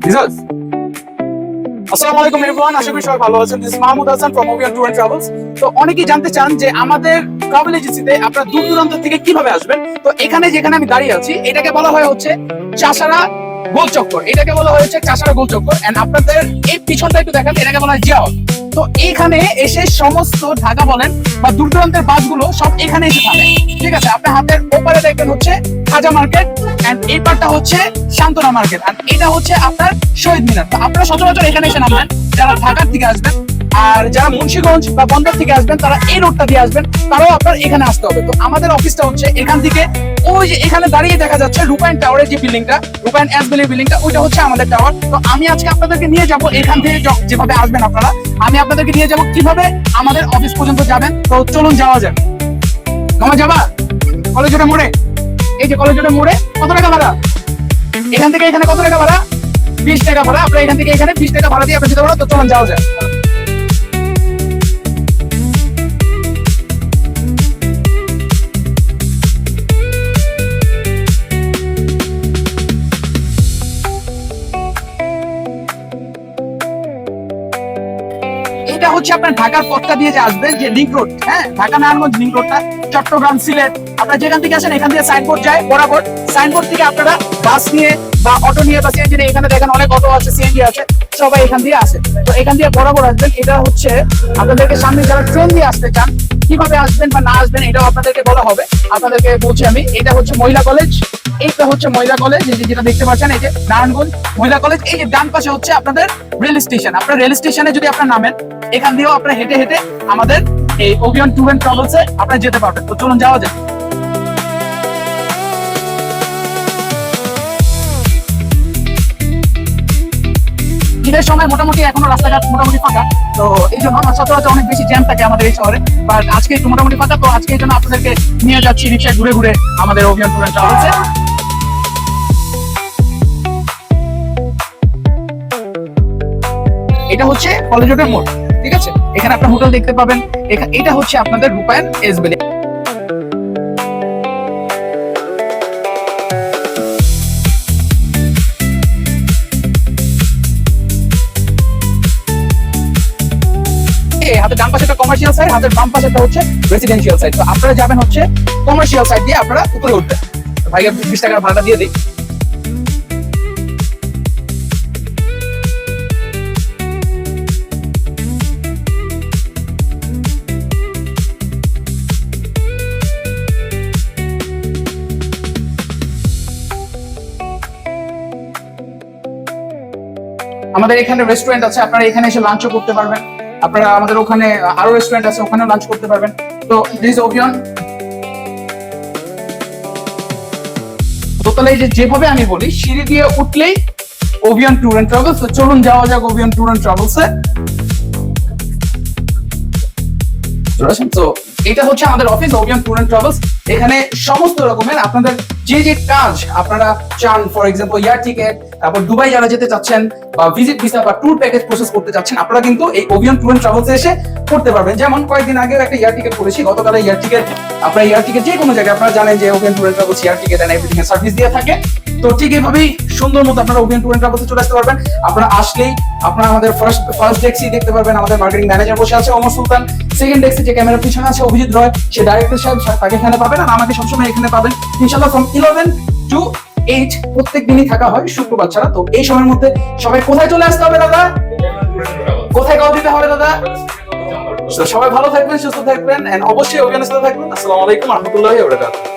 Result. আসসালামু আলাইকুম everyone, আশা করি সবাই ভালো আছেন। This is Mahmud Hasan from Ovian tour and travels. তো অনেকেই জানতে চান যে আমাদের ট্রাভেল এজেন্সিতে আপনারা দূর দূরান্ত থেকে কিভাবে আসবেন। তো এখানে যেখানে আমি দাঁড়িয়ে আছি এটাকে বলা হয় হচ্ছে চাষারা গোল চক্কর, এটাকে বলা হয় হচ্ছে চাষারা গোল চক্কর। এন্ড আপনাদের এই পিছনটা একটু দেখেন, এটাকে বলা হয় জিয়া হল। তো এইখানে এসে সমস্ত ঢাকা বলেন বা দূর দূরান্তের বাসগুলো সব এখানে এসে থামে। ঠিক আছে, আপনার হাতের ওপারে দেখবেন হচ্ছে খাজা মার্কেট, এন্ড এই পারটা হচ্ছে শান্তনা মার্কেট, আর এটা হচ্ছে আপনার শহীদ মিনার। তো আপনারা সচরাচর এখানে এসে নামবেন যারা ঢাকার থেকে আসবেন, আর যারা মুন্সিগঞ্জ বা বন্দর থেকে আসবেন তারা এই রোডটা দিয়ে আসবেন, তারাও আপনার এখানে আসতে হবে। তো আমাদের অফিসটা হচ্ছে এখান থেকে ওই যে এখানে দাঁড়িয়ে দেখা যাচ্ছে রূপায়ণ টাওয়ারের যে বিল্ডিংটা, রূপায়ণ এস বিল্ডিং বিল্ডিংটা, ওইটা হচ্ছে আমাদের টাওয়ার। তো আমি আজকে আপনাদেরকে নিয়ে যাব এখান থেকে যেভাবে আসবেন আপনারা, আমি আপনাদেরকে নিয়ে যাব কিভাবে আমাদের অফিস পর্যন্ত যাবেন। তো চলুন যাওয়া যাক। মামা যাবা কলেজের মোড়ে? এই যে কলেজের মোড়ে কত টাকা ভাড়া? এখান থেকে এখানে কত টাকা ভাড়া? 20 টাকা ভাড়া। আপনারা এখান থেকে এখানে 20 টাকা ভাড়া দিয়ে আপনি যেতে পারেন। তো চলুন যাওয়া যাক। এটা হচ্ছে আপনার ঢাকার পথটা দিয়ে যে আসবেন, যে লিংক রোড, হ্যাঁ ঢাকা নারায়ণগঞ্জ লিংক রোডটা, চট্টগ্রাম সিলেট, আপনারা যেখান থেকে আসেন এখান থেকে সাইনবোর্ড যায় বরাবর। সাইনবোর্ড থেকে আপনারা বাস নিয়ে বা অটো নিয়ে বা সিএনজি নিয়ে, এখানে দেখেন অনেক অটো আছে, সিএনজি আছে, সবাই এখান দিয়ে আসে। তো এখান দিয়ে বরাবর আসবেন। এটা হচ্ছে আপনাদেরকে সামনে যারা ট্রেন দিয়ে আসতে চান কিভাবে আসবেন বা না আসবেন এটাও আপনাদেরকে বলা হবে। আপনাদেরকে বলছি আমি, এটা হচ্ছে মহিলা কলেজ, এইটা হচ্ছে মহিলা কলেজ, এই যে যেটা দেখতে পাচ্ছেন এই যে নারায়ণগঞ্জ মহিলা কলেজ। এই যে ডান পাশে হচ্ছে আপনাদের রেল স্টেশন। আপনার রেল স্টেশনে যদি আপনার নামেন, এখান দিয়েও আপনারা হেঁটে হেঁটে আমাদের এই ওভিয়ান ট্যুর এন্ড ট্রাভেলসে আপনারা যেতে পারবেন। তো চলুন যাওয়া যাক। ঈদের সময় মোটামুটি এখনো রাস্তাঘাট মোটামুটি ফাঁকা, তো এই জন্য সচরাচর অনেক বেশি জ্যাম থাকে আমাদের এই শহরে, বাট আজকে একটু মোটামুটি ফাঁকা। তো আজকে এই জন্য আপনাদেরকে নিয়ে যাচ্ছি রিক্সায় ঘুরে ঘুরে আমাদের ওভিয়ান ট্যুর এন্ড ট্রাভেলসে। এটা হচ্ছে কলেজ রোডের মোড়, ঠিক আছে। এখানে আপনার হোটেল দেখতে পাবেন। এটা হচ্ছে আপনাদের রূপায়ণ এস বিল্ডিং। হাতের ডান পাশেটা কমার্শিয়াল সাইড, হাতের বাম পাশেটা হচ্ছে রেসিডেন্সিয়াল সাইড। তো আপনারা যাবেন হচ্ছে কমার্শিয়াল সাইড দিয়ে, আপনারা উপরে উঠবেন। ভাইয়া 20 টাকার ভাড়াটা দিয়ে দিই। আমাদের এখানে রেস্টুরেন্ট আছে, আপনারা এখানে এসে লাঞ্চও করতে পারবেন। আপনারা আমাদের ওখানে আরো রেস্টুরেন্ট আছে, ওখানেও লাঞ্চ করতে পারবেন। তো দিস ওভিয়ান দোতলায় যেভাবে আমি বলি, সিঁড়ি দিয়ে উঠলেই ওভিয়ান ট্যুর এন্ড ট্রাভেলস। তো চলুন যাওয়া যাক ওভিয়ান ট্যুর এন্ড ট্রাভেলসে। তো এটা হচ্ছে আমাদের অফিস ওভিয়ান ট্যুর এন্ড ট্রাভেলস। এখানে সমস্ত রকমের আপনাদের যে যে কাজ আপনারা চান, ফর এক্সাম্পল এয়ার টিকেট, তারপর দুবাই যারা যেতে চাচ্ছেন বা ভিজিট ভিসা বা ট্যুর প্যাকেজ প্রসেস করতে চাচ্ছেন, আপনারা কিন্তু এই ওভিয়ান ট্যুর এন্ড ট্রাভেলসে এসে করতে পারবেন। যেমন কয়েকদিন আগে একটা এয়ার টিকেট করেছি, গতকাল এয়ার টিকেট। আপনারা এয়ার টিকেট যে কোনো জায়গায় আপনারা জানেন যে Ovian tour and travels air ticket and everything এর সার্ভিস দিয়ে থাকে। তো ঠিক এইভাবেই সুন্দর মতো আপনারা ওভিয়ান ট্যুর এন্ড ট্রাভেলসে চলে আসতে পারবেন। আপনারা আসলেই আপনারা আমাদের ফার্স্ট ডেস্ক দেখতে পারবেন, আমাদের মার্কেটিং ম্যানেজার বসে আছে ওমর সুলতান। সেকেন্ড ডেস্কে যে ক্যামেরার পিছনে আছে অভিজিৎ রয়, সে ডাইরেক্টর সাহেব, তাকে এখানে পাবেন। আর আমাকে সবসময় এখানে পাবেন ইনশাআল্লাহ ফ্রম 11 to 8 প্রত্যেক দিনই থাকা হয়, শুক্রবার ছাড়া। তো এই সময়ের মধ্যে সবাই কোথায় চলে আসতে হবে দাদা? কোথায় কল দিতে হবে দাদা? সবাই ভালো থাকবেন, সুস্থ থাকবেন, এন্ড অবশ্যই ওভিয়ানের সাথে থাকবেন। আসসালামু আলাইকুম ওয়া রাহমাতুল্লাহি ওয়া বারাকাতুহু।